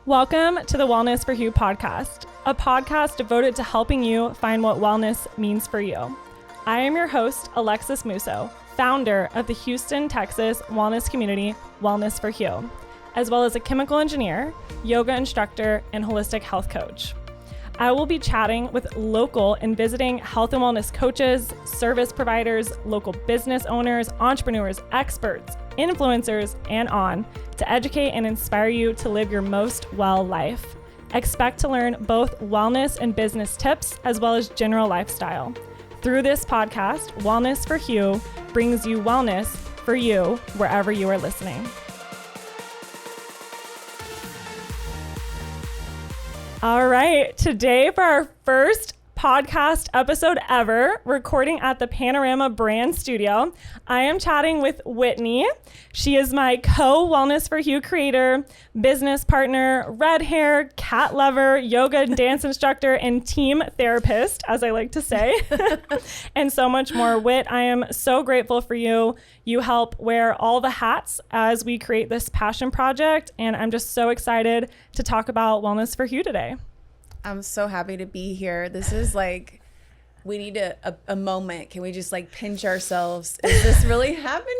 Welcome to the WellnessForHou podcast, a podcast devoted to helping you find what wellness means for you. I am your host, Alexis Musso, founder of the Houston, Texas wellness community, WellnessForHou, as well as a chemical engineer, yoga instructor, and holistic health coach. I will be chatting with local and visiting health and wellness coaches, service providers, local business owners, entrepreneurs, experts, influencers, and on to educate and inspire you to live your most well life. Expect to learn both wellness and business tips as well as general lifestyle. Through this podcast, WellnessForHou brings you wellness for you wherever you are listening. All right, today for our first podcast episode ever, recording at the Panorama Brand Studio, I am chatting with Whitney. She is my co-WellnessForHou creator, business partner, red hair, cat lover, yoga and dance instructor, and team therapist, as I like to say, and so much more. Whit, I am so grateful for you. You help wear all the hats as we create this passion project, and I'm just so excited to talk about WellnessForHou today. I'm so happy to be here. This is like, we need a moment. Can we just like pinch ourselves? Is this really happening?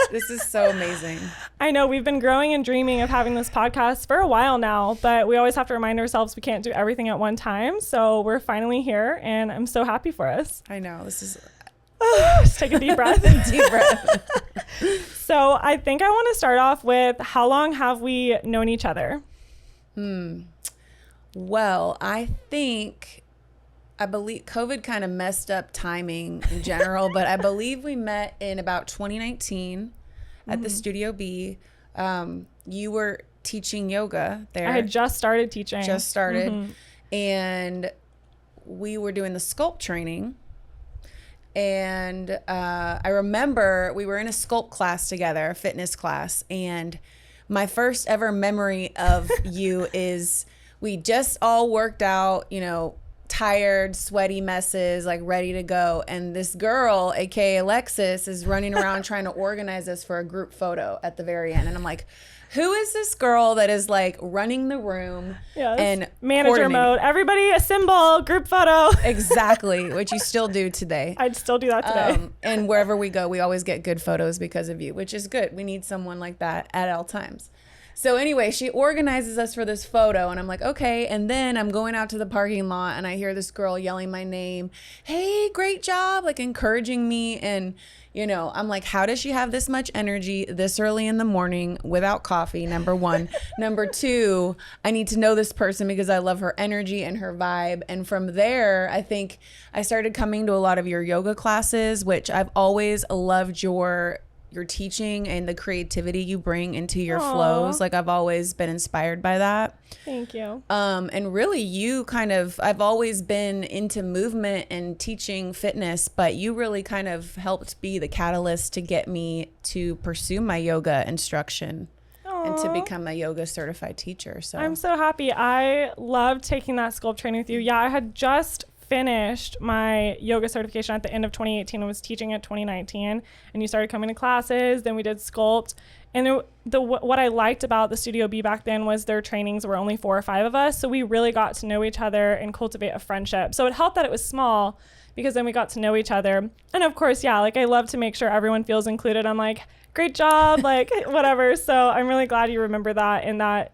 This is so amazing. I know we've been growing and dreaming of having this podcast for a while now, but we always have to remind ourselves we can't do everything at one time. So we're finally here and I'm so happy for us. I know, this is... Just take a deep breath. Deep breath. So I think I want to start off with, how long have we known each other? Well, I believe COVID kind of messed up timing in general, but I believe we met in about 2019 at the Studio B. You were teaching yoga there. I had just started teaching. And we were doing the sculpt training. And I remember we were in a sculpt class together, a fitness class. And my first ever memory of you is we just all worked out, you know, tired, sweaty messes, like ready to go. And this girl, AKA Alexis, is running around trying to organize us for a group photo at the very end. And I'm like, who is this girl that is like running the room and manager mode? Everybody assemble, group photo. Exactly, which you still do today. I'd still do that today. And wherever we go, we always get good photos because of you, which is good. We need someone like that at all times. So anyway, she organizes us for this photo and I'm like, okay. And then I'm going out to the parking lot and I hear this girl yelling my name. Hey, great job. Like encouraging me. And, you know, I'm like, how does she have this much energy this early in the morning without coffee? Number one. Number two, I need to know this person because I love her energy and her vibe. And from there, I think I started coming to a lot of your yoga classes, which I've always loved your teaching and the creativity you bring into your flows. Like I've always been inspired by that. Thank you. And really I've always been into movement and teaching fitness, but you really kind of helped be the catalyst to get me to pursue my yoga instruction and to become a yoga certified teacher. So I'm so happy. I loved taking that sculpt training with you. Yeah, I had just finished my yoga certification at the end of 2018 and was teaching it 2019, and you started coming to classes. Then we did sculpt, and what I liked about the Studio B back then was their trainings were only 4 or 5 of us, so we really got to know each other and cultivate a friendship. So it helped that it was small because then we got to know each other. And of course, yeah, like I love to make sure everyone feels included. I'm like, great job, like whatever. So I'm really glad you remember that, and that,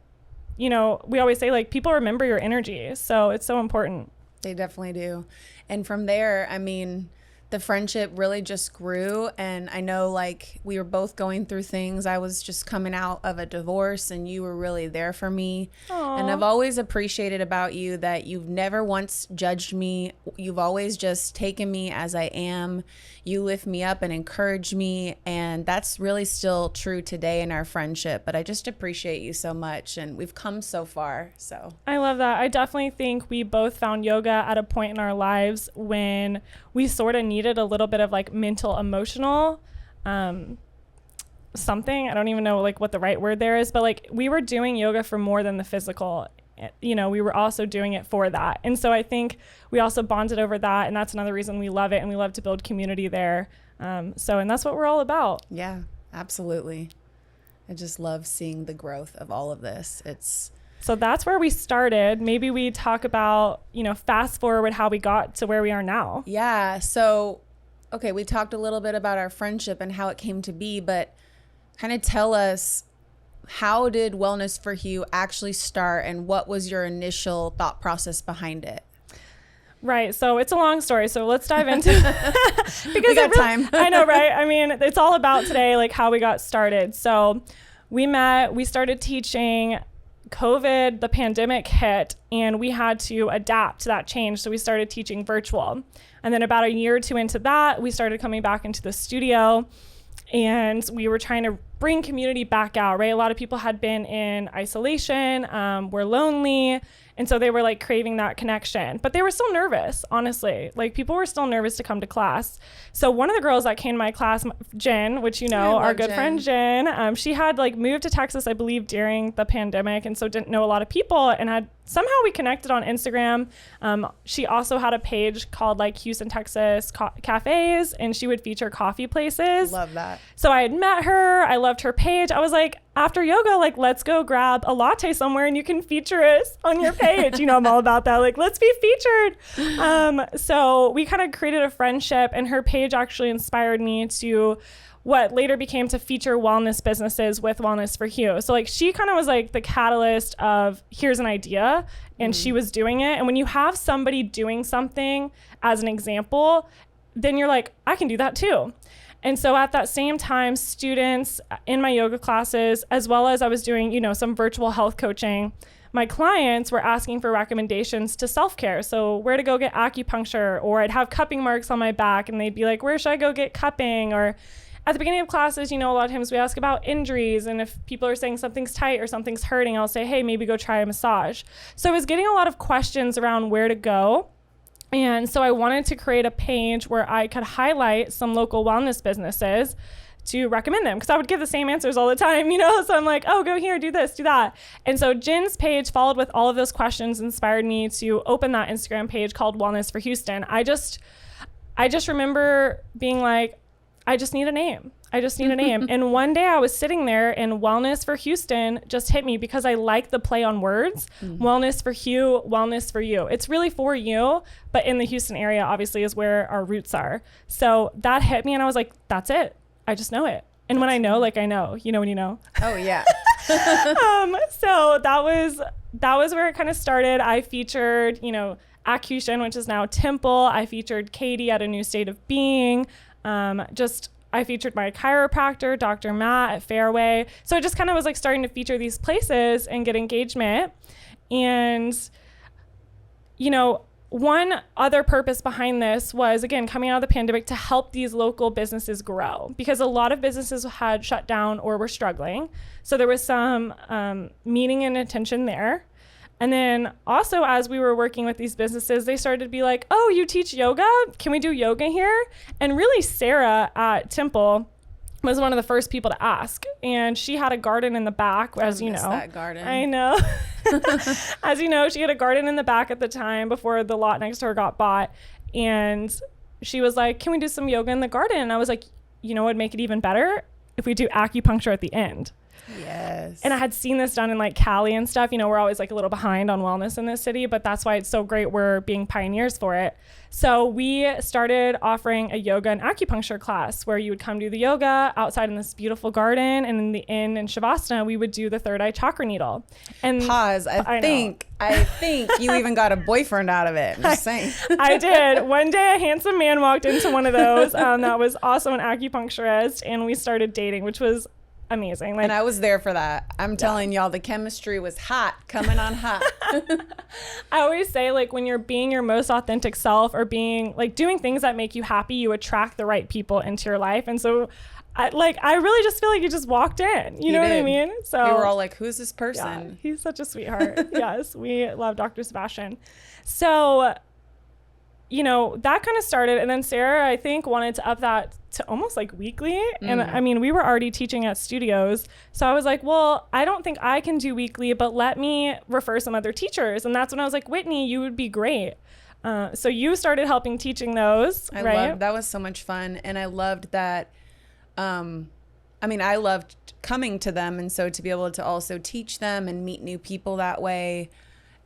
you know, we always say like people remember your energy, so it's so important. They definitely do. And from there, I mean, the friendship really just grew. And I know like we were both going through things. I was just coming out of a divorce and you were really there for me. Aww. And I've always appreciated about you that you've never once judged me. You've always just taken me as I am. You lift me up and encourage me. And that's really still true today in our friendship. But I just appreciate you so much. And we've come so far. So I love that. I definitely think we both found yoga at a point in our lives when we sort of needed a little bit of like mental, emotional, something. I don't even know like what the right word there is, but like we were doing yoga for more than the physical. You know, we were also doing it for that. And so I think we also bonded over that. And that's another reason we love it. And we love to build community there. And that's what we're all about. Yeah, absolutely. I just love seeing the growth of all of this. So that's where we started. Maybe we talk about, fast forward how we got to where we are now. Yeah. So, okay, we talked a little bit about our friendship and how it came to be, but kind of tell us, how did Wellness for Hugh actually start, and what was your initial thought process behind it? Right. So it's a long story. So let's dive into it. Because we got time. I know, right? I mean, it's all about today, like how we got started. So we started teaching. COVID, the pandemic hit, and we had to adapt to that change. So we started teaching virtual. And then about a year or two into that, we started coming back into the studio, and we were trying to bring community back out, right? A lot of people had been in isolation, were lonely. And so they were like craving that connection, but they were still nervous, honestly. Like people were still nervous to come to class. So one of the girls that came to my class, Jen, which our good friend Jen, she had like moved to Texas, I believe, during the pandemic, and so didn't know a lot of people, and somehow we connected on Instagram. She also had a page called like Houston, Texas Cafes, and she would feature coffee places. Love that. So I had met her. I loved her page. I was like, after yoga, like, let's go grab a latte somewhere and you can feature us on your page. I'm all about that. Like, let's be featured. So we kind of created a friendship, and her page actually inspired me to what later became to feature wellness businesses with Wellness for Hugh. So like she kind of was like the catalyst of here's an idea, and she was doing it. And when you have somebody doing something as an example, then you're like, I can do that too. And so at that same time, students in my yoga classes, as well as I was doing, some virtual health coaching, my clients were asking for recommendations to self-care. So where to go get acupuncture, or I'd have cupping marks on my back and they'd be like, where should I go get cupping? Or at the beginning of classes, a lot of times we ask about injuries, and if people are saying something's tight or something's hurting, I'll say, hey, maybe go try a massage. So I was getting a lot of questions around where to go. And so I wanted to create a page where I could highlight some local wellness businesses to recommend them, because I would give the same answers all the time, So I'm like, oh, go here, do this, do that. And so Jen's page, followed with all of those questions, inspired me to open that Instagram page called Wellness for Houston. I just remember being like, I just need a name. And one day I was sitting there and Wellness for Houston just hit me, because I like the play on words. Wellness for Hugh, Wellness for You. It's really for you, but in the Houston area, obviously, is where our roots are. So that hit me, and I was like, that's it. I just know it. And when I know, like I know, when you know. Oh yeah. So that was where it kind of started. I featured, Accushin, which is now Temple. I featured Katie at A New State of Being. I featured my chiropractor, Dr. Matt, at Fairway. So I just kind of was like starting to feature these places and get engagement. And, one other purpose behind this was, again, coming out of the pandemic, to help these local businesses grow, because a lot of businesses had shut down or were struggling. So there was some meaning and attention there. And then also, as we were working with these businesses, they started to be like, oh, you teach yoga? Can we do yoga here? And really, Sarah at Temple was one of the first people to ask. And she had a garden in the back, as you know. That garden. I know. As you know, she had a garden in the back at the time before the lot next to her got bought. And she was like, can we do some yoga in the garden? And I was like, what would make it even better? If we do acupuncture at the end. Yes. And I had seen this done in like Cali and stuff. We're always like a little behind on wellness in this city, but that's why it's so great we're being pioneers for it. So we started offering a yoga and acupuncture class where you would come do the yoga outside in this beautiful garden, and in the inn in Shavasana, we would do the third eye chakra needle. And pause. I think you even got a boyfriend out of it. I'm just saying. I did. One day a handsome man walked into one of those that was also an acupuncturist, and we started dating, which was amazing. And I was there for that. I'm telling y'all, the chemistry was hot, coming on hot. I always say, like, when you're being your most authentic self, or being like doing things that make you happy, you attract the right people into your life. And so I really just feel like you just walked in, you know what I mean? So we were all like, who's this person? Yeah, he's such a sweetheart. Yes. We love Dr. Sebastian. So, that kind of started. And then Sarah, I think, wanted to up that to almost like weekly. And I mean, we were already teaching at studios. So I was like, well, I don't think I can do weekly, but let me refer some other teachers. And that's when I was like, Whitney, you would be great. So you started helping teaching those, right? That was so much fun. And I loved that I mean, I loved coming to them. And so to be able to also teach them and meet new people that way.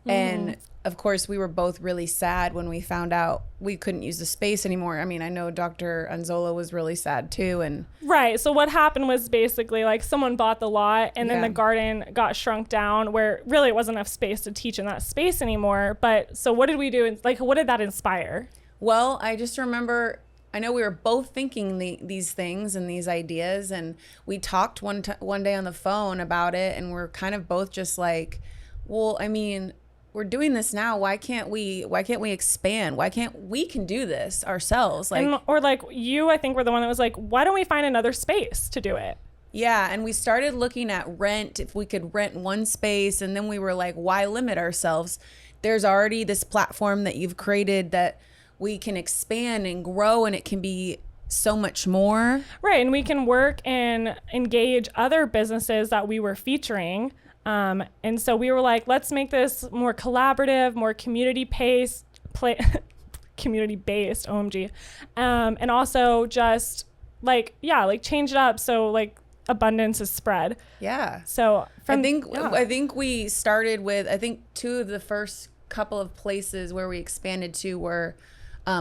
And of course, we were both really sad when we found out we couldn't use the space anymore. I mean, I know Dr. Anzola was really sad too. And right. So what happened was basically like someone bought the lot and then the garden got shrunk down where really it wasn't enough space to teach in that space anymore. But so what did we do? Like, what did that inspire? Well, I just remember, I know we were both thinking these things and these ideas, and we talked one day on the phone about it, and we're kind of both just like, well, I mean, we're doing this now. Why can't we expand? We can do this ourselves. Like, or like you, I think, were the one that was like, why don't we find another space to do it? Yeah. And we started looking at rent, if we could rent one space. And then we were like, why limit ourselves? There's already this platform that you've created that we can expand and grow, and it can be so much more. Right. And we can work and engage other businesses that we were featuring. And so we were like, let's make this more collaborative, more community-based, OMG. And also just like, change it up. So like abundance is spread. Yeah. So I think we started with, two of the first couple of places where we expanded to were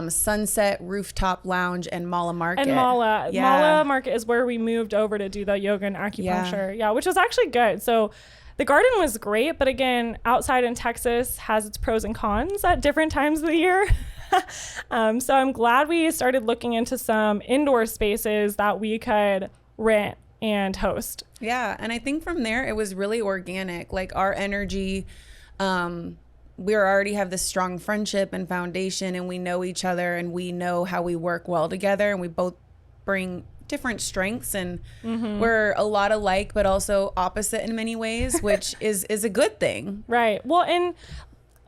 Sunset Rooftop Lounge and Mala Market. And Mala Market is where we moved over to do the yoga and acupuncture. Yeah, which was actually good. So the garden was great, but again, outside in Texas has its pros and cons at different times of the year. So I'm glad we started looking into some indoor spaces that we could rent and host. Yeah, and I think from there it was really organic. Like our energy, we already have this strong friendship and foundation, and we know each other and we know how we work well together, and we both bring different strengths, and we're a lot alike but also opposite in many ways, which is a good thing. Right. Well, and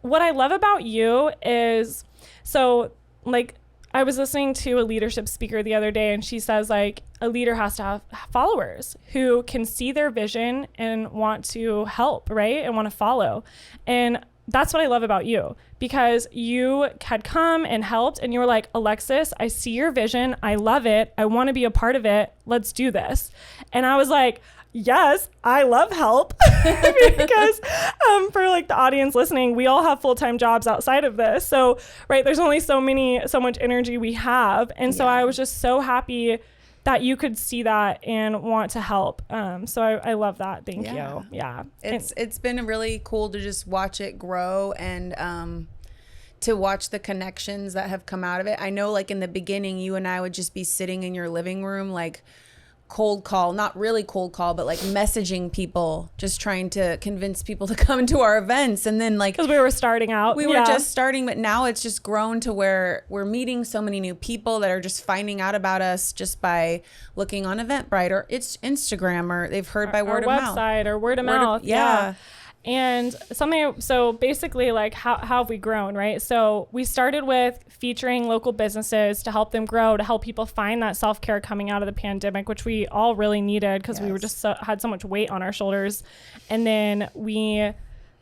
what I love about you is, so like I was listening to a leadership speaker the other day, and she says like a leader has to have followers who can see their vision and want to help, right? And want to follow. And that's what I love about you, because you had come and helped and you were like, Alexis, I see your vision. I love it. I want to be a part of it. Let's do this. And I was like, yes, I love help. Because for like the audience listening, we all have full-time jobs outside of this. So, right, there's only so much energy we have. And so I was just so happy that you could see that and want to help. So I love that. Thank you. Yeah. It's been really cool to just watch it grow, and to watch the connections that have come out of it. I know like in the beginning, you and I would just be sitting in your living room, like cold call, not really cold call, but like messaging people, just trying to convince people to come to our events. And then like, because we were starting out, we were just starting, but now it's just grown to where we're meeting so many new people that are just finding out about us just by looking on Eventbrite or it's Instagram, or they've heard by word of mouth. Our website or word of mouth. Yeah. And so basically like how have we grown, right? So we started with featuring local businesses to help them grow, to help people find that self-care coming out of the pandemic, which we all really needed because we were just had so much weight on our shoulders. And then we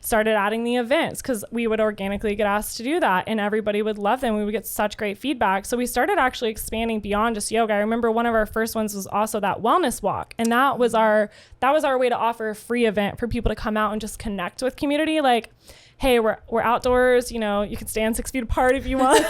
started adding the events because we would organically get asked to do that and everybody would love them. We would get such great feedback. So we started actually expanding beyond just yoga. I remember one of our first ones was also that wellness walk. And that was our way to offer a free event for people to come out and just connect with community. Like, hey, we're outdoors, you can stand 6 feet apart if you want,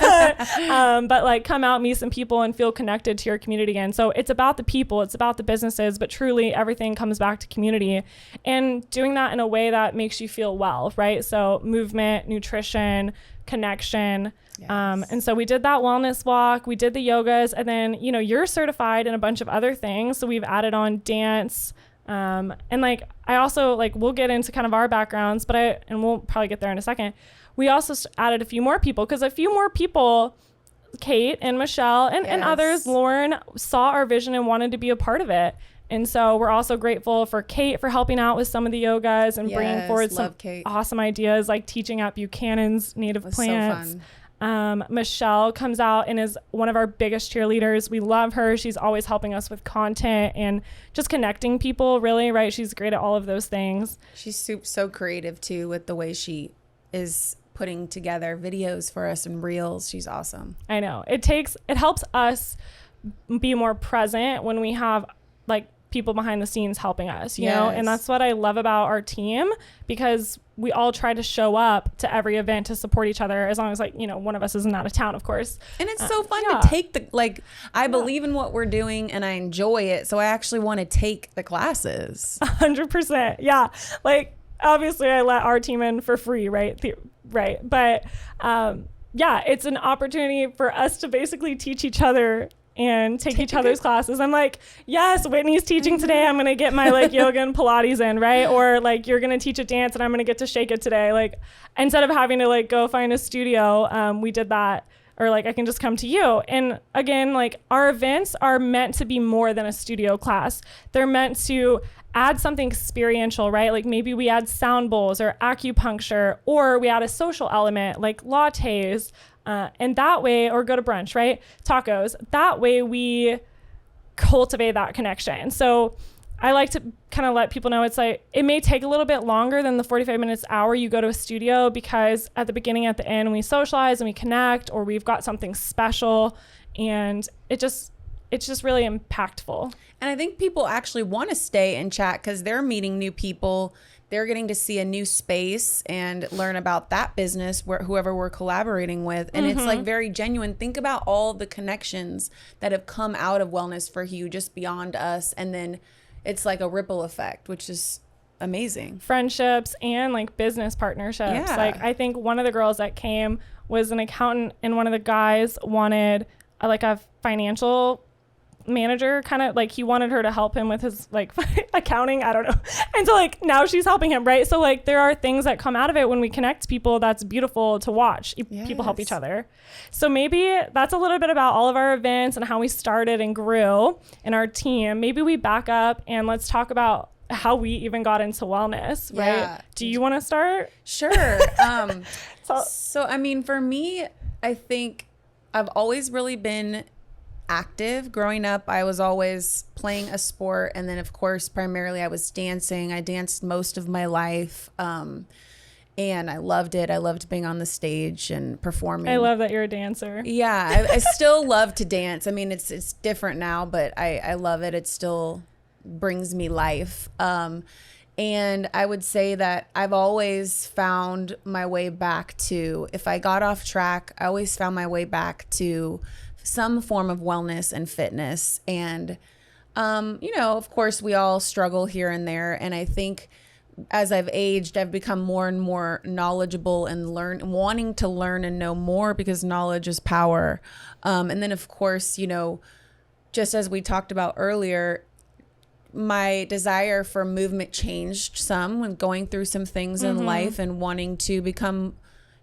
but like come out, meet some people and feel connected to your community again. So it's about the people, it's about the businesses, but truly everything comes back to community, and doing that in a way that makes you feel well, right? So movement, nutrition, connection. Yes. And so we did that wellness walk, we did the yogas, and then, you're certified in a bunch of other things. So we've added on dance, and like I also like we'll get into kind of our backgrounds, but and we'll probably get there in a second. We also added a few more people, because a few more people, Kate and Michelle and others, Lauren, saw our vision and wanted to be a part of it. And so we're also grateful for Kate for helping out with some of the yogas and bringing forward some awesome ideas like teaching out Buchanan's native plants. So fun. Michelle comes out and is one of our biggest cheerleaders. We love her. She's always helping us with content and just connecting people, really, right? She's great at all of those things. She's so creative too with the way she is putting together videos for us and reels. She's awesome. I know. It helps us be more present when we have like people behind the scenes helping us, you know? And that's what I love about our team, because we all try to show up to every event to support each other, as long as, like, you know, one of us isn't out of town, of course. And it's so fun to take the, like, I believe in what we're doing and I enjoy it. So I actually want to take the classes. 100%. Yeah. Like, obviously I let our team in for free, right? Right. But yeah, it's an opportunity for us to basically teach each other and take each other's classes. I'm like, yes, Whitney's teaching today. I'm going to get my like yoga and Pilates in, right? Or like, you're going to teach a dance and I'm going to get to shake it today. Like, instead of having to like go find a studio, we did that. Or like, I can just come to you. And again, like, our events are meant to be more than a studio class. They're meant to add something experiential, right? Like, maybe we add sound bowls or acupuncture, or we add a social element like lattes, and that way, or go to brunch, right? Tacos. That way we cultivate that connection. So I like to kind of let people know, it's like, it may take a little bit longer than the 45 minutes hour you go to a studio, because at the beginning, at the end, we socialize and we connect, or we've got something special, and it's just really impactful. And I think people actually want to stay and chat because they're meeting new people. They're getting to see a new space and learn about that business, whoever we're collaborating with. And it's like very genuine. Think about all the connections that have come out of Wellness for Hugh, just beyond us. And then it's like a ripple effect, which is amazing. Friendships and like business partnerships. Yeah. Like, I think one of the girls that came was an accountant, and one of the guys wanted like a financial manager, kind of like, he wanted her to help him with his like accounting, I don't know. And so like, now she's helping him, right? So like, there are things that come out of it when we connect people that's beautiful to watch. People help each other. So maybe that's a little bit about all of our events and how we started and grew in our team. Maybe we back up and let's talk about how we even got into wellness, right? Yeah. Do you want to start? Sure. So I mean, for me, I think I've always really been active. Growing up, I was always playing a sport, and then of course primarily I was dancing. I danced most of my life, and I loved it. I loved being on the stage and performing. I love that you're a dancer. Yeah, I still love to dance. I mean, it's different now, but I love it. It still brings me life. And I would say that I've always found my way back to, if I got off track, I always found my way back to some form of wellness and fitness. And, you know, of course, we all struggle here and there. And I think as I've aged, I've become more and more knowledgeable and wanting to learn and know more, because knowledge is power. And then, of course, you know, just as we talked about earlier, my desire for movement changed some when going through some things in life and wanting to become,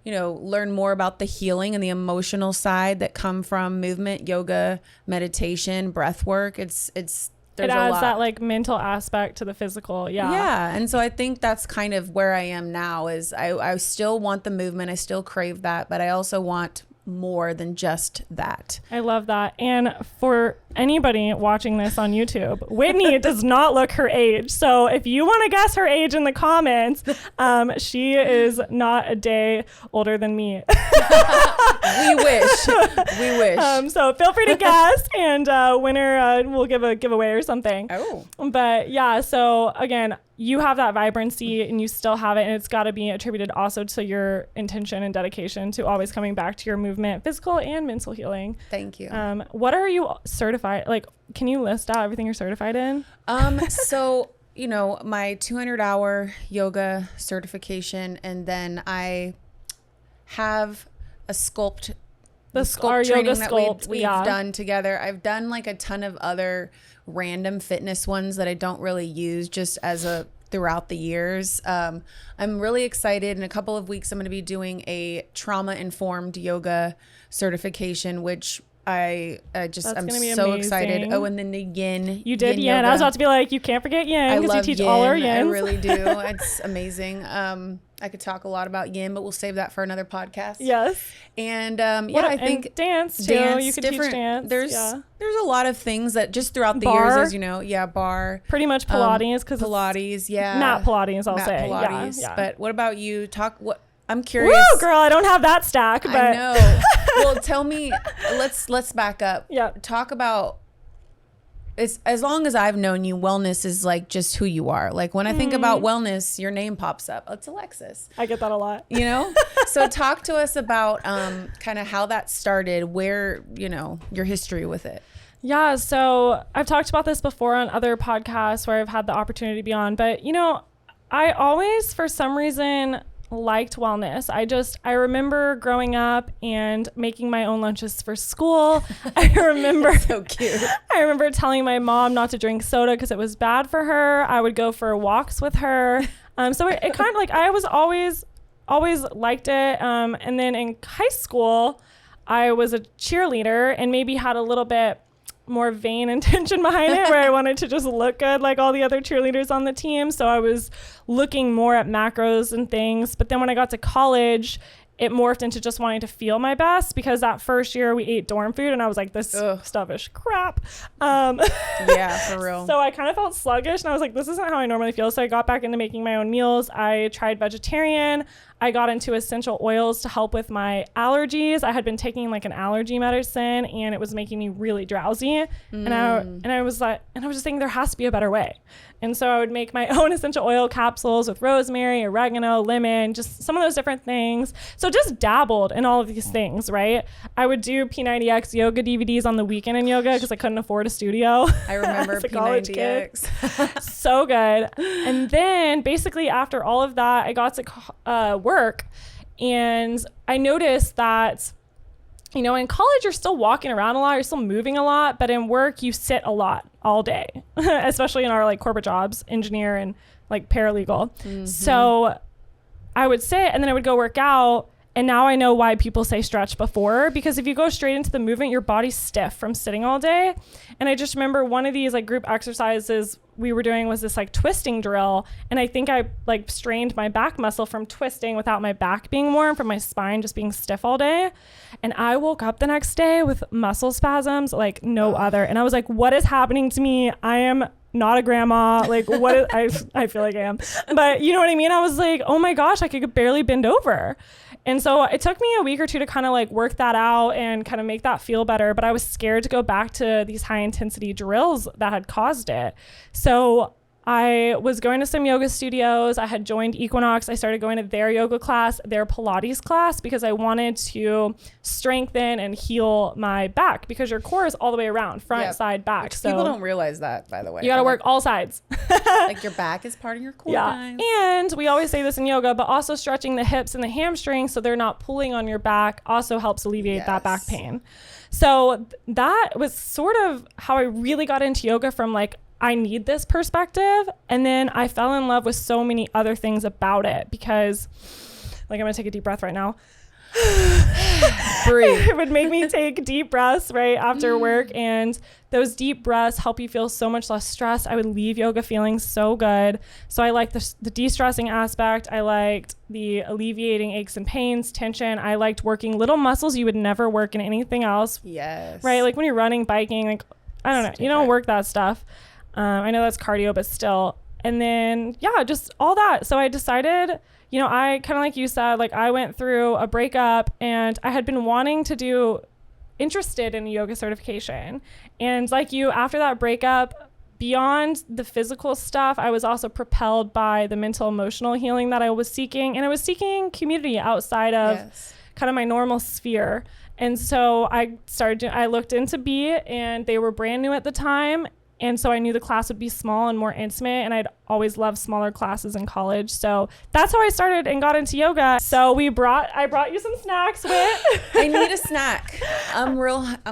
you know, learn more about the healing and the emotional side that come from movement, yoga, meditation, breath work. It adds that like mental aspect to the physical. Yeah. And so I think that's kind of where I am now, is I still want the movement. I still crave that, but I also want more than just that. I love that. And for anybody watching this on YouTube, Whitney does not look her age. So if you want to guess her age in the comments, she is not a day older than me. We wish. So feel free to guess, and winner, we'll give a giveaway or something. Oh. But yeah, so again, you have that vibrancy and you still have it, and it's got to be attributed also to your intention and dedication to always coming back to your movement, physical and mental healing. Thank you. What are you certified? Like, can you list out everything you're certified in? So, you know, my 200-hour yoga certification, and then I have a sculpt training that we've done together. I've done like a ton of other random fitness ones that I don't really use just as throughout the years. I'm really excited. In a couple of weeks, I'm going to be doing a trauma-informed yoga certification, which I'm so amazing. excited. Oh, and then the yin. You did yin. I was about to be like, you can't forget yin, because you teach all our yins. I really do. It's amazing. I could talk a lot about yin, but we'll save that for another podcast. Yes. And I think dance too. You could teach dance. There's a lot of things that just throughout the years, as you know, bar. Pretty much Pilates, because Pilates, Mat Pilates, I'll say. Pilates. Yeah. But what about you? I'm curious. Woo, girl, I don't have that stack, but I know. Well, tell me. Let's back up. Yeah. Talk about. it's as long as I've known you, wellness is like just who you are. Like when I think about wellness, your name pops up. It's Alexis. I get that a lot. You know? So talk to us about kind of how that started, where, you know, your history with it. Yeah, so I've talked about this before on other podcasts where I've had the opportunity to be on, but you know, I always, for some reason, liked wellness. I remember growing up and making my own lunches for school. I remember so cute. I remember telling my mom not to drink soda because it was bad for her. I would go for walks with her. So it kind of like, I was always liked it. And then in high school, I was a cheerleader and maybe had a little bit more vain intention behind it, where I wanted to just look good like all the other cheerleaders on the team. So I was looking more at macros and things. But then when I got to college, it morphed into just wanting to feel my best, because that first year we ate dorm food and I was like, this stuff is crap. Yeah, for real. So I kind of felt sluggish and I was like, this isn't how I normally feel. So I got back into making my own meals. I tried vegetarian. I got into essential oils to help with my allergies. I had been taking like an allergy medicine and it was making me really drowsy. And I was just thinking there has to be a better way. And so I would make my own essential oil capsules with rosemary, oregano, lemon, just some of those different things. So just dabbled in all of these things, right? I would do P90X yoga DVDs on the weekend in yoga because I couldn't afford a studio. I remember as a college P90X. kid. So good. And then basically after all of that, I got to work and I noticed that, you know, in college, you're still walking around a lot, you're still moving a lot, but in work, you sit a lot all day, especially in our like corporate jobs, engineer and like paralegal. So I would sit and then I would go work out. And now I know why people say stretch before, because if you go straight into the movement, your body's stiff from sitting all day. And I just remember one of these like group exercises we were doing was this like twisting drill. And I think I like strained my back muscle from twisting without my back being warm, from my spine just being stiff all day. And I woke up the next day with muscle spasms like no other. And I was like, what is happening to me? I am not a grandma. Like what is, I feel like I am, but you know what I mean? I was like, oh my gosh, I could barely bend over. And so it took me a week or two to kind of like work that out and kind of make that feel better. But I was scared to go back to these high intensity drills that had caused it. So I was going to some yoga studios. I had joined Equinox. I started going to their yoga class, their Pilates class, because I wanted to strengthen and heal my back, because your core is all the way around, front, side, back. Which so people don't realize that, by the way. You got to work all sides. Like your back is part of your core. Yeah. And we always say this in yoga, but also stretching the hips and the hamstrings so they're not pulling on your back also helps alleviate that back pain. So that was sort of how I really got into yoga, from like, I need this perspective. And then I fell in love with so many other things about it, because like, I'm gonna take a deep breath right now. Breathe. It would make me take deep breaths right after work, and those deep breaths help you feel so much less stressed. I would leave yoga feeling so good. So I liked the de-stressing aspect. I liked the alleviating aches and pains, tension. I liked working little muscles you would never work in anything else. Yes. Right? Like when you're running, biking, like, I don't know, you don't work that stuff. I know that's cardio, but still. And then, yeah, just all that. So I decided, you know, I kind of like you said, like I went through a breakup and I had been interested in yoga certification. And like you, after that breakup, beyond the physical stuff, I was also propelled by the mental emotional healing that I was seeking. And I was seeking community outside of kind of my normal sphere. And so I looked into B, and they were brand new at the time. And so I knew the class would be small and more intimate, and I'd always loved smaller classes in college. So that's how I started and got into yoga. So I brought you some snacks, Whit. I need a snack. I'm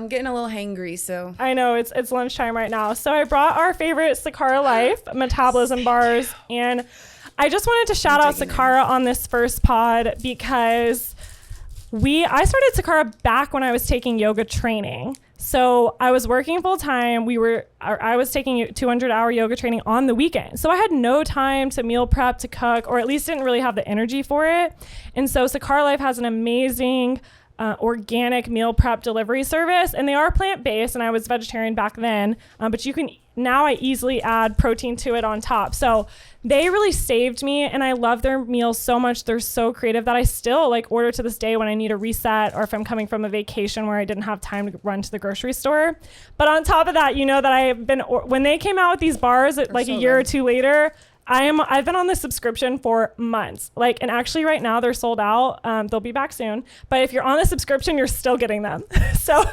getting a little hangry, so. I know, it's lunchtime right now. So I brought our favorite Sakara Life metabolism bars, and I just wanted to shout out Sakara on this first pod, because I started Sakara back when I was taking yoga training. So I was working full time. I was taking 200-hour yoga training on the weekend. So I had no time to meal prep, to cook, or at least didn't really have the energy for it. And so Sakara Life has an amazing organic meal prep delivery service, and they are plant-based, and I was vegetarian back then, but you can now I easily add protein to it on top. So they really saved me, and I love their meals so much. They're so creative that I still like order to this day when I need a reset, or if I'm coming from a vacation where I didn't have time to run to the grocery store. But on top of that, you know that I've been, when they came out with these bars like a year or two later, I've been on this subscription for months. Like, and actually right now they're sold out. They'll be back soon. But if you're on the subscription, you're still getting them. so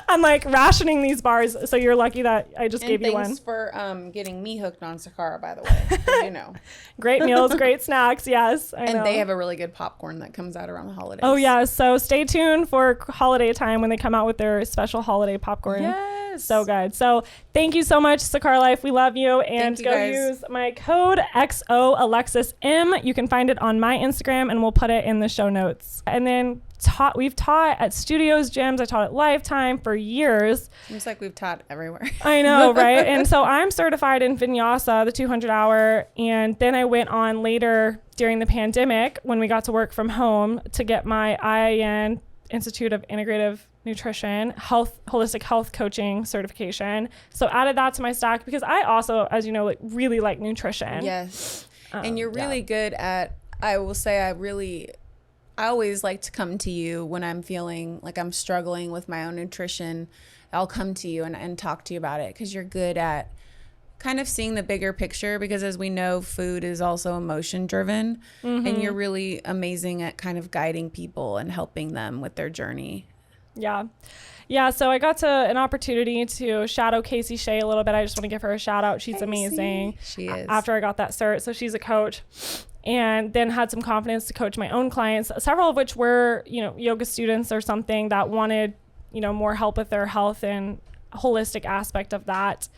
I'm like rationing these bars. So you're lucky that I just gave you one. Thanks for getting me hooked on Sakara, by the way. You know. Great meals, great snacks. Yes. I know. They have a really good popcorn that comes out around the holidays. Oh yeah. So stay tuned for holiday time when they come out with their special holiday popcorn. Yes. So good. So thank you so much, Sakara Life. We love you. And you go guys. use my code XOAlexisM. You can find it on my Instagram, and we'll put it in the show notes. And then we've taught at studios, gyms. I taught at Lifetime for years. Seems like we've taught everywhere. I know, right? And so I'm certified in Vinyasa, the 200 hour. And then I went on later during the pandemic when we got to work from home to get my IIN, Institute of Integrative Nutrition, holistic health coaching certification. So added that to my stack because I also, as you know, like really like nutrition. Yes. And you're really good at, I will say I always like to come to you when I'm feeling like I'm struggling with my own nutrition. I'll come to you and talk to you about it because you're good at kind of seeing the bigger picture, because as we know, food is also emotion driven. Mm-hmm. And you're really amazing at kind of guiding people and helping them with their journey. Yeah. So I got an opportunity to shadow Casey Shea a little bit. I just want to give her a shout out. She's amazing. She is. After I got that cert. So she's a coach, and then had some confidence to coach my own clients, several of which were, yoga students or something that wanted, more help with their health and holistic aspect of that.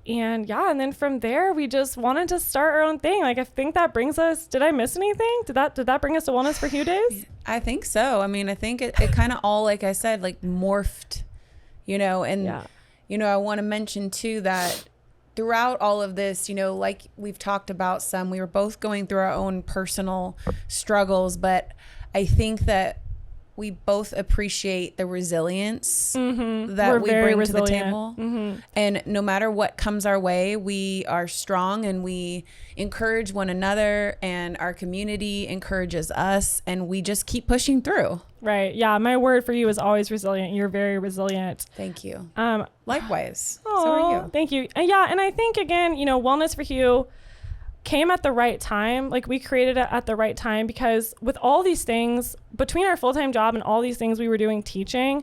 And then from there, we just wanted to start our own thing. Like, I think that brings us, did I miss anything? Did that bring us to Wellness for Who days? I think so. I mean, I think it kind of all, like I said, like morphed, I want to mention too that throughout all of this, like we've talked about we were both going through our own personal struggles, but I think that we both appreciate the resilience that we bring to the table. Mm-hmm. And no matter what comes our way, we are strong and we encourage one another, and our community encourages us, and we just keep pushing through. Right. Yeah. My word for you is always resilient. You're very resilient. Thank you. Likewise. Oh, so are you. Thank you. Yeah. And I think, again, Wellness for Who came at the right time. Like, we created it at the right time because with all these things, between our full-time job and all these things we were doing teaching,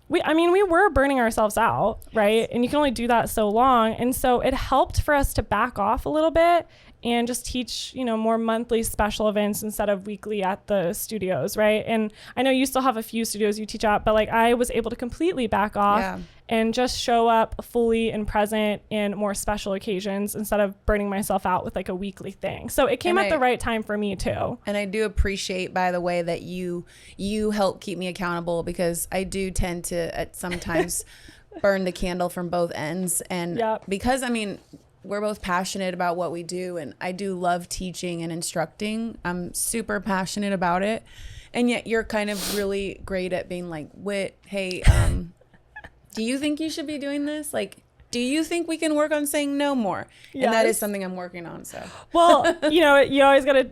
we were burning ourselves out, right? And you can only do that so long. And so it helped for us to back off a little bit and just teach, more monthly special events instead of weekly at the studios, right? And I know you still have a few studios you teach at, but like I was able to completely back off and just show up fully and present in more special occasions instead of burning myself out with like a weekly thing. So it came at the right time for me too. And I do appreciate, by the way, that you help keep me accountable, because I do tend to at sometimes burn the candle from both ends. And because we're both passionate about what we do, and I do love teaching and instructing. I'm super passionate about it. And yet you're kind of really great at being like, Whit, hey, do you think you should be doing this? Like, do you think we can work on saying no more? Yes. And that is something I'm working on. So, well, you always got to,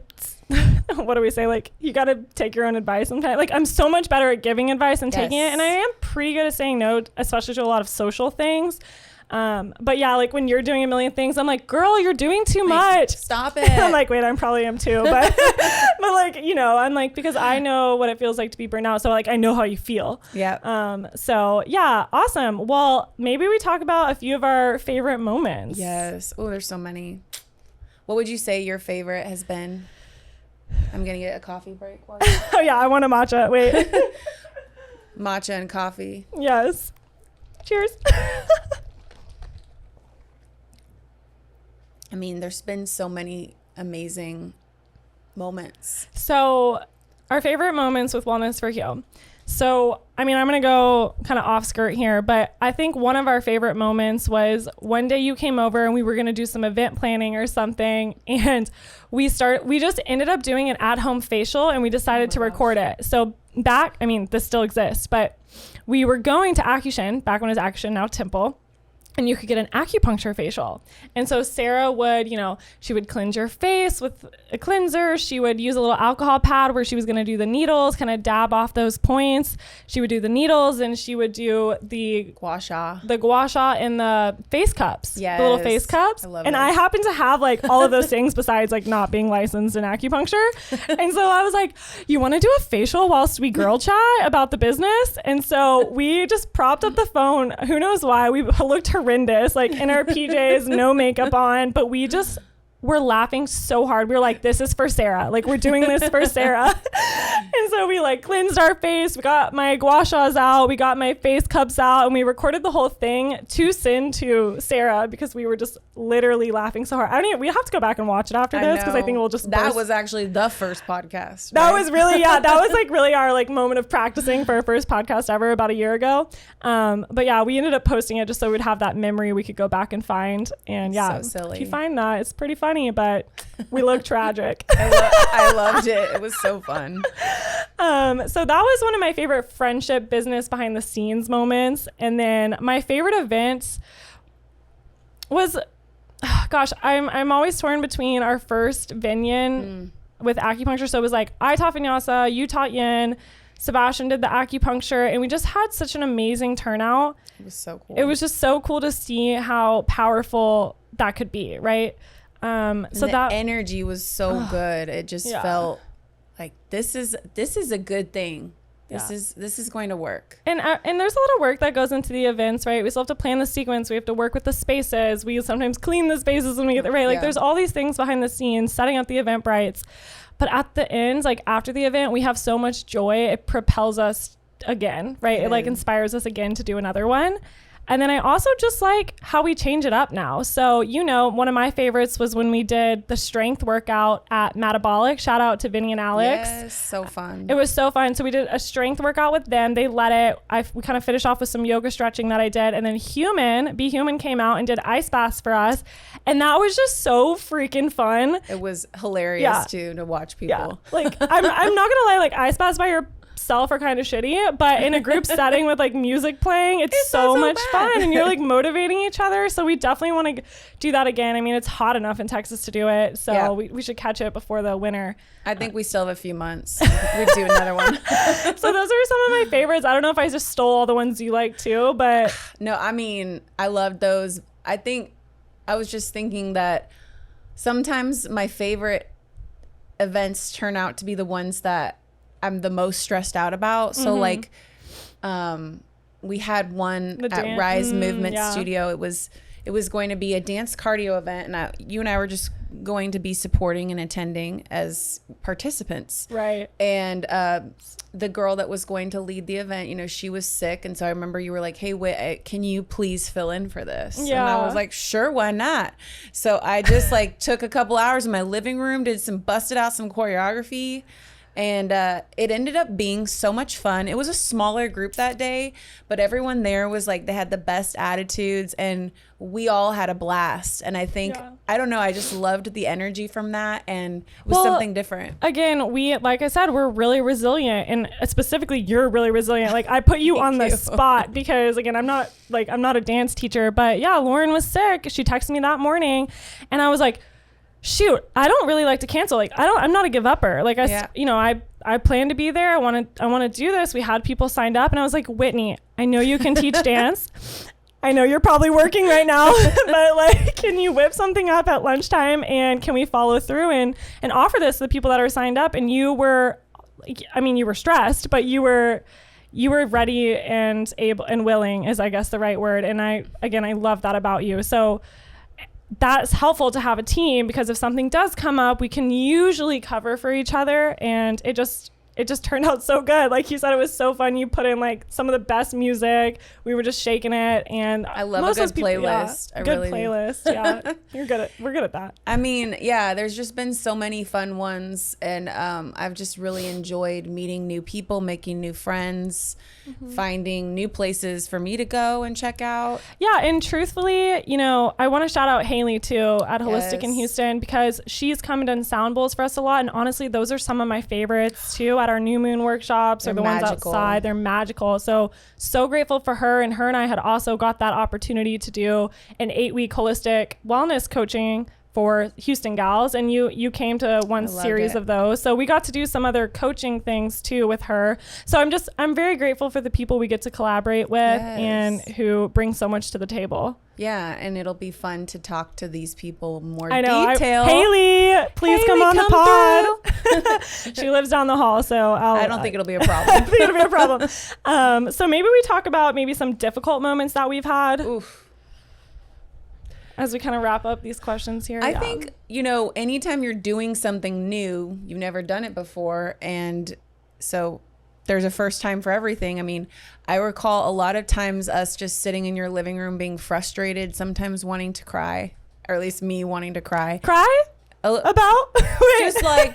what do we say? Like, you got to take your own advice sometimes. Like, I'm so much better at giving advice and taking it. And I am pretty good at saying no, especially to a lot of social things. But yeah, like when you're doing a million things, I'm like, girl, you're doing too much. Stop it. I'm like, wait, I probably am too. But, but like, I'm like, because I know what it feels like to be burnt out. So like, I know how you feel. Yeah. So yeah, awesome. Well, maybe we talk about a few of our favorite moments. Yes. Oh, there's so many. What would you say your favorite has been? I'm going to get a coffee break. Oh yeah. I want a matcha. Wait. Matcha and coffee. Yes. Cheers. There's been so many amazing moments. So our favorite moments with Wellness for Who. So, I'm going to go kind of off skirt here, but I think one of our favorite moments was one day you came over and we were going to do some event planning or something. And we just ended up doing an at-home facial, and we decided to record it. So this still exists, but we were going to Akushin, back when it was Akushin, now Temple. and you could get an acupuncture facial. And so Sarah would, she would cleanse your face with a cleanser. She would use a little alcohol pad where she was going to do the needles, kind of dab off those points. She would do the needles, and she would do the gua sha and the face cups. Yes. The little face cups. I love and those. I happen to have like all of those things besides like not being licensed in acupuncture. And so I was like, you want to do a facial whilst we girl chat about the business? And so we just propped up the phone. Who knows why? We looked horrendous, like in our PJs, no makeup on, but we just were laughing so hard. We were like, this is for Sarah. Like, we're doing this for Sarah. And so we like cleansed our face. We got my gua shas out. We got my face cups out, and we recorded the whole thing to send to Sarah because we were just literally laughing so hard. We have to go back and watch it after this because I think we'll just That was actually the first podcast. That was really, that was like really our like moment of practicing for our first podcast ever about a year ago. But yeah, we ended up posting it just so we'd have that memory we could go back and find. And yeah, so silly. If you find that, it's pretty funny, but we look tragic. I loved it. It was so fun. So that was one of my favorite friendship business behind the scenes moments. And then my favorite events was, I'm always torn between our first Vinyan with acupuncture. So it was like, I taught vinyasa, you taught yin, Sebastian did the acupuncture, and we just had such an amazing turnout. It was so cool. It was just so cool to see how powerful that could be, right? So that energy was so good. It just felt like this is a good thing. This is going to work. And there's a lot of work that goes into the events, right? We still have to plan the sequence. We have to work with the spaces. We sometimes clean the spaces when we get there, right? Like there's all these things behind the scenes, setting up the Eventbrites. But at the end, like after the event, we have so much joy. It propels us again, right? It like inspires us again to do another one. And then I also just like how we change it up now. So, one of my favorites was when we did the strength workout at Metabolic. Shout out to Vinny and Alex. Yes, so fun. It was so fun. So we did a strength workout with them. They led it. We kind of finished off with some yoga stretching that I did. And then Be Human came out and did ice baths for us. And that was just so freaking fun. It was hilarious too to watch people. Yeah. Like, I'm not going to lie, like ice baths by yourself are kind of shitty, but in a group setting with like music playing, it's so much fun, and you're like motivating each other. So we definitely want to do that again. I mean, it's hot enough in Texas to do it, so we should catch it before the winter. I think we still have a few months. We'd do another one. So those are some of my favorites. I don't know if I just stole all the ones you like too, but no, I mean, I loved those. I think I was just thinking that sometimes my favorite events turn out to be the ones that I'm the most stressed out about. So like, we had one at Rise Movement Studio. It was going to be a dance cardio event, and you and I were just going to be supporting and attending as participants. Right. And the girl that was going to lead the event, she was sick, and so I remember you were like, "Hey, Whit, can you please fill in for this?" Yeah. And I was like, "Sure, why not?" So I just like took a couple hours in my living room, busted out some choreography. And it ended up being so much fun. It was a smaller group that day, but everyone there was like, they had the best attitudes, and we all had a blast. And I think, I don't know, I just loved the energy from that, and it was something different. Again, like I said, we're really resilient, and specifically you're really resilient. Like I put you on the spot because again, I'm not a dance teacher, but yeah, Lauren was sick. She texted me that morning, and I was like, shoot, I don't really like to cancel. Like I'm not a give upper. Like I plan to be there. I want to do this. We had people signed up, and I was like, Whitney, I know you can teach dance. I know you're probably working right now, but like, can you whip something up at lunchtime, and can we follow through and offer this to the people that are signed up? And you were stressed, but you were ready and able and willing is I guess the right word. And I love that about you. So that's helpful to have a team, because if something does come up, we can usually cover for each other, and it just turned out so good. Like you said, it was so fun. You put in like some of the best music. We were just shaking it, and I love a good playlist. Playlist. Yeah, we're good at that. I mean, yeah, there's just been so many fun ones, and I've just really enjoyed meeting new people, making new friends, finding new places for me to go and check out. Yeah, and truthfully, I want to shout out Haley too at Holistic in Houston, because she's come and done sound bowls for us a lot, and honestly, those are some of my favorites too. At at our new moon workshops or the ones outside. They're magical. So grateful for her. And her and I had also got that opportunity to do an 8-week holistic wellness coaching for Houston gals, and you came to one series of those, so we got to do some other coaching things too with her. So I'm very grateful for the people we get to collaborate with and who bring so much to the table. Yeah, and it'll be fun to talk to these people more detail. Haley, please come on the pod. She lives down the hall, so I don't think it'll be a problem. I think it'll be a problem. So maybe we talk about some difficult moments that we've had. Oof. As we kind of wrap up these questions here. I think, anytime you're doing something new, you've never done it before. And so there's a first time for everything. I mean, I recall a lot of times us just sitting in your living room being frustrated, sometimes wanting to cry, or at least me wanting to cry. Cry? About? Just like,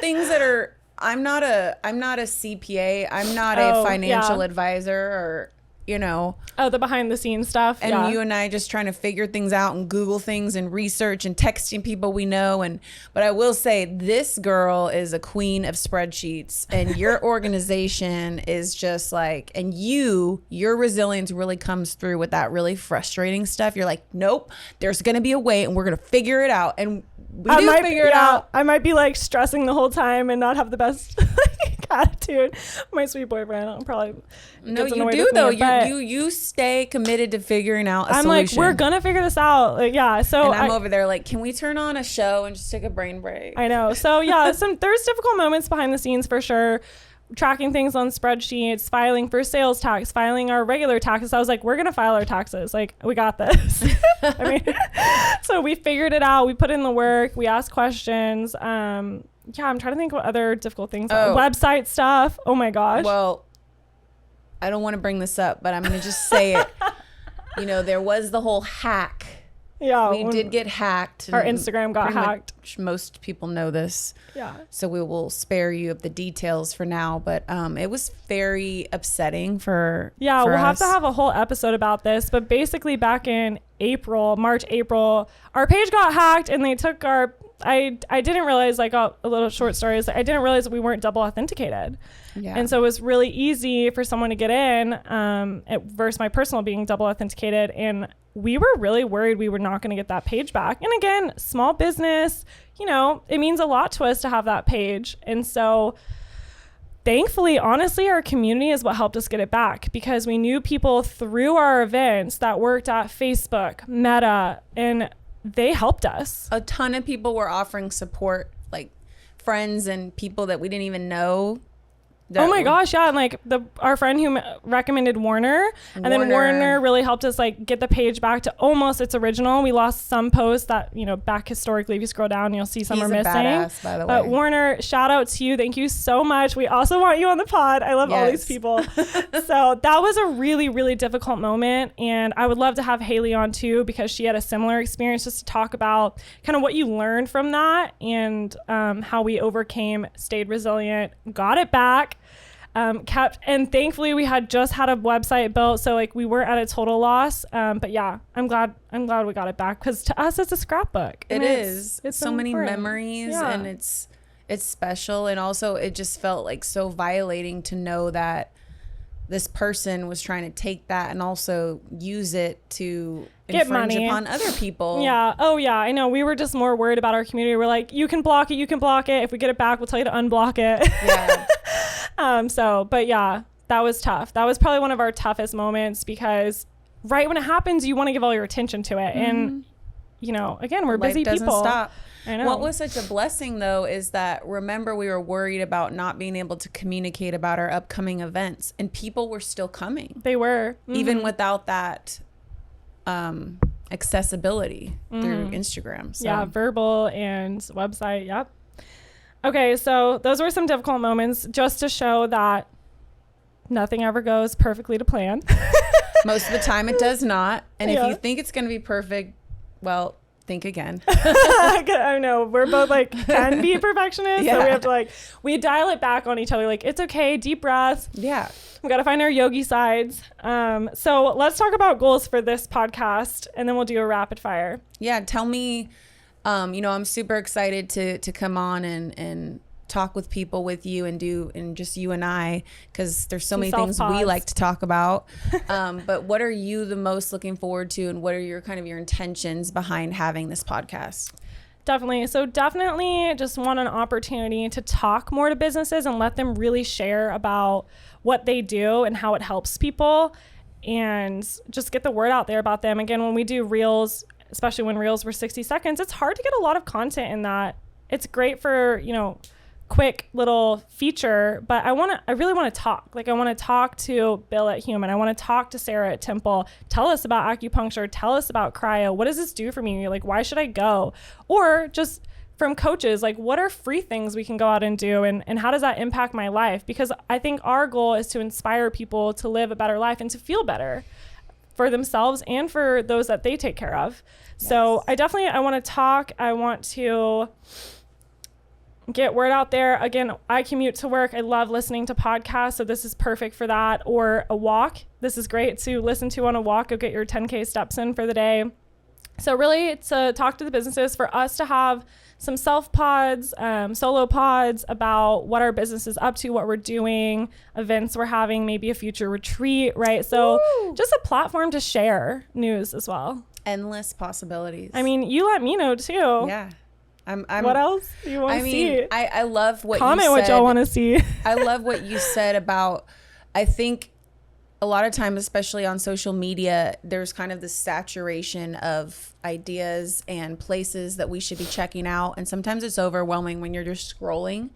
things that are, I'm not a CPA. I'm not a financial advisor or, the behind the scenes stuff. And you and I just trying to figure things out and Google things and research and texting people we know. But I will say this girl is a queen of spreadsheets, and your organization is just like, and your resilience really comes through with that really frustrating stuff. You're like, nope, there's going to be a way and we're going to figure it out. And we do figure it out. I might be stressing the whole time and not have the best attitude. My sweet boyfriend probably you do though. You stay committed to figuring out a solution. We're gonna figure this out. So and I'm over there can we turn on a show and just take a brain break? I know. So there's difficult moments behind the scenes for sure. Tracking things on spreadsheets, filing for sales tax, filing our regular taxes. I was like, we're gonna file our taxes. We got this. So we figured it out. We put in the work. We asked questions. I'm trying to think what other difficult things. Website stuff. Oh my gosh. Well, I don't want to bring this up, but I'm going to just say it. There was the whole hack. Yeah. We did get hacked. Our Instagram got hacked. Most people know this. Yeah. So we will spare you of the details for now, but it was very upsetting for we'll us. have to have a whole episode about this, but basically back in March, April, our page got hacked and they took our I didn't realize, a little short story is I didn't realize that we weren't double authenticated. Yeah. And so it was really easy for someone to get in versus my personal being double authenticated. And we were really worried we were not going to get that page back. And again, small business, it means a lot to us to have that page. And so thankfully, honestly, our community is what helped us get it back, because we knew people through our events that worked at Facebook, Meta, and they helped us. A ton of people were offering support, friends and people that we didn't even know. Oh my gosh, yeah. And our friend who recommended Warner, and then Warner really helped us get the page back to almost its original. We lost some posts that, back historically, if you scroll down, you'll see some are missing. Badass, by the way. But Warner, shout out to you. Thank you so much. We also want you on the pod. I love all these people. So that was a really, really difficult moment. And I would love to have Haley on too, because she had a similar experience, just to talk about kind of what you learned from that and how we overcame, stayed resilient, got it back. And thankfully we had just had a website built, so we weren't at a total loss. But yeah, I'm glad we got it back, because to us it's a scrapbook. It's so many memories, and it's special, and also it just felt so violating to know that this person was trying to take that and also use it to get money upon other people. Yeah. Oh yeah, I know. We were just more worried about our community. We're like, you can block it. If we get it back, we'll tell you to unblock it. Yeah. But yeah, that was tough. That was probably one of our toughest moments, because right when it happens, you want to give all your attention to it. Mm-hmm. And, again, we're busy people. Life doesn't stop. I know. What was such a blessing, though, is that, remember, we were worried about not being able to communicate about our upcoming events, and people were still coming. They were. Mm-hmm. Even without that accessibility through Instagram. So. Yeah, verbal and website. Yep. Okay, so those were some difficult moments, just to show that nothing ever goes perfectly to plan. Most of the time it does not. And if you think it's going to be perfect, well, think again. I know. We're both can be perfectionists. So we have to we dial it back on each other. It's okay. Deep breaths. Yeah. We got to find our yogi sides. So let's talk about goals for this podcast, and then we'll do a rapid fire. Yeah. Tell me, I'm super excited to come on and talk with people with you and just you and I, because there's so Some many things we self-pods. like to talk about. But what are you the most looking forward to, and what are your kind of your intentions behind having this podcast? Definitely. So definitely just want an opportunity to talk more to businesses and let them really share about what they do and how it helps people, and just get the word out there about them. Again, when we do reels, especially when reels were 60 seconds, it's hard to get a lot of content in that. It's great for, quick little feature, but I really want to talk. Like, I want to talk to Bill at Human. I want to talk to Sarah at Temple. Tell us about acupuncture. Tell us about cryo. What does this do for me? Like, why should I go? Or just from coaches, like, what are free things we can go out and do, and how does that impact my life? Because I think our goal is to inspire people to live a better life and to feel better for themselves and for those that they take care of. Yes. So I want to talk. I want to get word out there. Again, I commute to work. I love listening to podcasts, so this is perfect for that. Or a walk. This is great to listen to on a walk. Go get your 10K steps in for the day. So really, to talk to the businesses, for us to have some self-pods, solo pods about what our business is up to, what we're doing, events we're having, maybe a future retreat, right? So just a platform to share news as well. Endless possibilities. I mean, you let me know too. Yeah. What else do you want to see? I love what Comment you said. what y'all want to see. I love what you said about, I think a lot of times, especially on social media, there's kind of this saturation of ideas and places that we should be checking out. And sometimes it's overwhelming when you're just scrolling.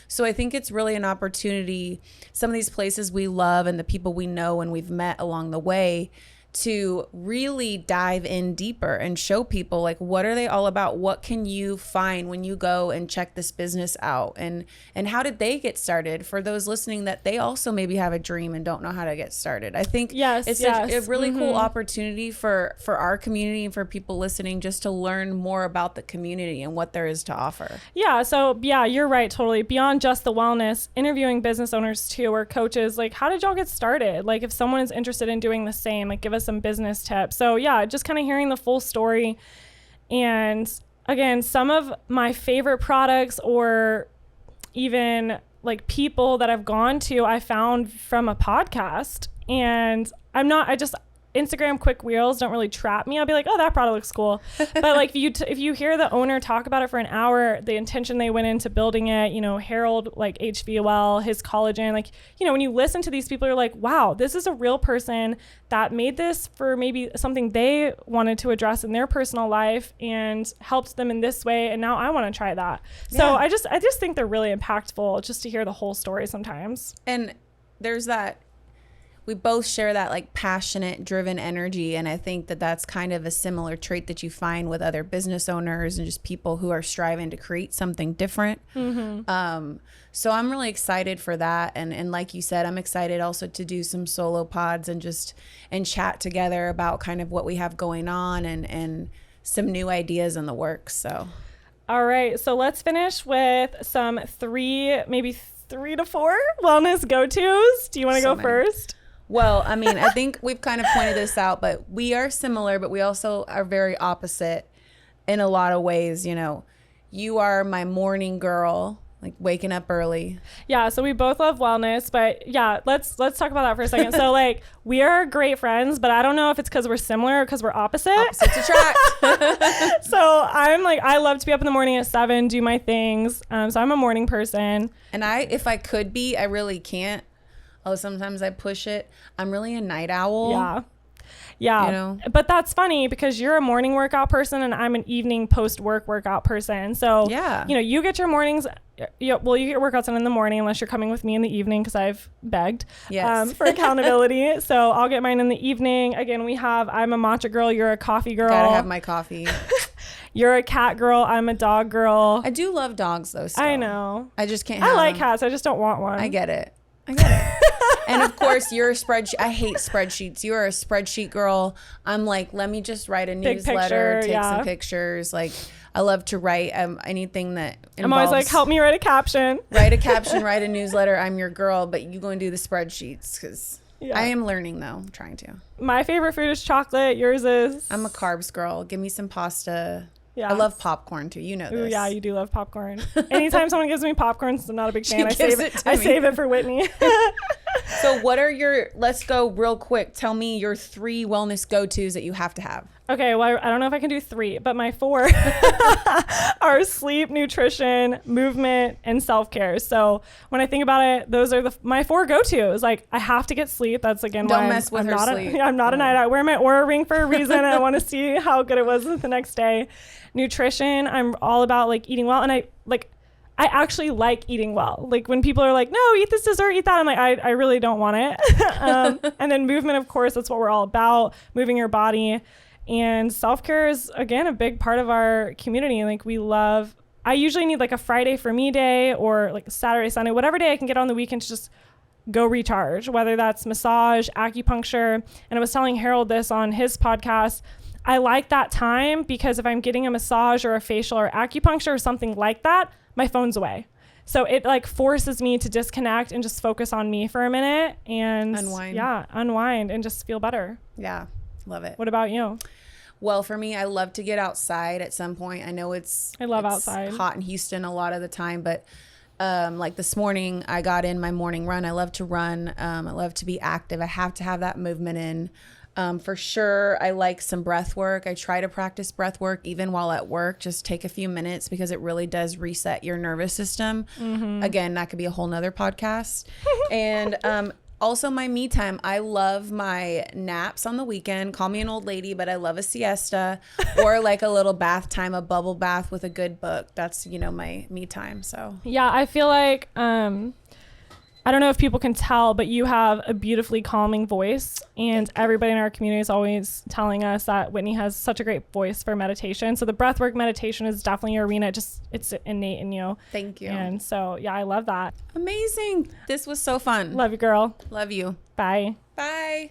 So I think it's really an opportunity, some of these places we love and the people we know and we've met along the way, to really dive in deeper and show people, like, what are they all about? What can you find when you go and check this business out? And how did they get started? For those listening that they also maybe have a dream and don't know how to get started. I think it's a really cool opportunity for our community and for people listening, just to learn more about the community and what there is to offer. Yeah. So yeah, you're right. Totally. Beyond just the wellness, interviewing business owners too, or coaches, like, how did y'all get started? Like, if someone is interested in doing the same, like, give us some business tips. So yeah, just kind of hearing the full story. And again, some of my favorite products, or even like people that I've gone to, I found from a podcast. And Instagram quick reels don't really trap me. I'll be like, oh, that product looks cool. But like, if you hear the owner talk about it for an hour, the intention they went into building it, Harold, like HVOL, his collagen, like, when you listen to these people, you're like, wow, this is a real person that made this for maybe something they wanted to address in their personal life and helped them in this way. And now I want to try that. Yeah. So I just think they're really impactful just to hear the whole story sometimes. And there's that, we both share that like passionate, driven energy. And I think that that's kind of a similar trait that you find with other business owners and just people who are striving to create something different. Mm-hmm. So I'm really excited for that. And like you said, I'm excited also to do some solo pods and chat together about kind of what we have going on and some new ideas in the works. So. All right. So let's finish with some maybe 3 to 4 wellness go-tos. Do you want to go first? Well, I mean, I think we've kind of pointed this out, but we are similar, but we also are very opposite in a lot of ways. You are my morning girl, like waking up early. Yeah, so we both love wellness, but yeah, let's talk about that for a second. So like, we are great friends, but I don't know if it's because we're similar or because we're opposite. Opposites attract. So I'm like, I love to be up in the morning at 7, do my things. So I'm a morning person. And if I could be, I really can't. Oh, sometimes I push it. I'm really a night owl. Yeah. But that's funny because you're a morning workout person and I'm an evening post-work workout person. So, you get your mornings, you get your workouts in the morning unless you're coming with me in the evening because I've begged for accountability. So I'll get mine in the evening. Again, I'm a matcha girl. You're a coffee girl. Gotta have my coffee. You're a cat girl. I'm a dog girl. I do love dogs though. Still. I know. I just can't have I like them. cats. I just don't want one. I get it. And of course, you're a spreadsheet. I hate spreadsheets. You're a spreadsheet girl. I'm like, let me just write a newsletter, take some pictures. Like, I love to write anything that involves. I'm always like, help me write a caption. Write a caption, write a newsletter. I'm your girl, but you go and do the spreadsheets because I am learning though. I'm trying to. My favorite food is chocolate. Yours is? I'm a carbs girl. Give me some pasta. Yeah. I love popcorn too. You know this. Ooh, yeah, you do love popcorn. Anytime someone gives me popcorn, I'm not a big fan. I me. save it for Whitney. So what are let's go real quick. Tell me your 3 wellness go-tos that you have to have. Okay, well, I don't know if I can do 3, but my 4 are sleep, nutrition, movement, and self-care. So when I think about it, those are my 4 go-tos. Like, I have to get sleep. That's, again, Don't why mess with her sleep. I'm not a night. I wear my Oura ring for a reason. And I want to see how good it was the next day. Nutrition, I'm all about, like, eating well. And I actually like eating well. Like, when people are like, no, eat this dessert, eat that, I'm like, I really don't want it. And then movement, of course, that's what we're all about, moving your body. And self-care is, again, a big part of our community. Like, I usually need like a Friday for me day, or like Saturday, Sunday, whatever day I can get on the weekend to just go recharge, whether that's massage, acupuncture. And I was telling Harold this on his podcast. I like that time because if I'm getting a massage or a facial or acupuncture or something like that, my phone's away. So it like forces me to disconnect and just focus on me for a minute and unwind and just feel better. Yeah. Love it. What about you? Well, for me, I love to get outside at some point. I know I love outside. Hot in Houston a lot of the time, but like this morning, I got in my morning run. I love to run. I love to be active. I have to have that movement in. For sure, I like some breath work. I try to practice breath work even while at work. Just take a few minutes because it really does reset your nervous system. Mm-hmm. Again, that could be a whole nother podcast. And also my me time. I love my naps on the weekend. Call me an old lady, but I love a siesta or like a little bath time, a bubble bath with a good book. That's, my me time. So yeah, I feel like, I don't know if people can tell, but you have a beautifully calming voice, and everybody in our community is always telling us that Whitney has such a great voice for meditation. So the breathwork meditation is definitely your arena. It's innate in you. Thank you. And so, yeah, I love that. Amazing. This was so fun. Love you, girl. Love you. Bye. Bye.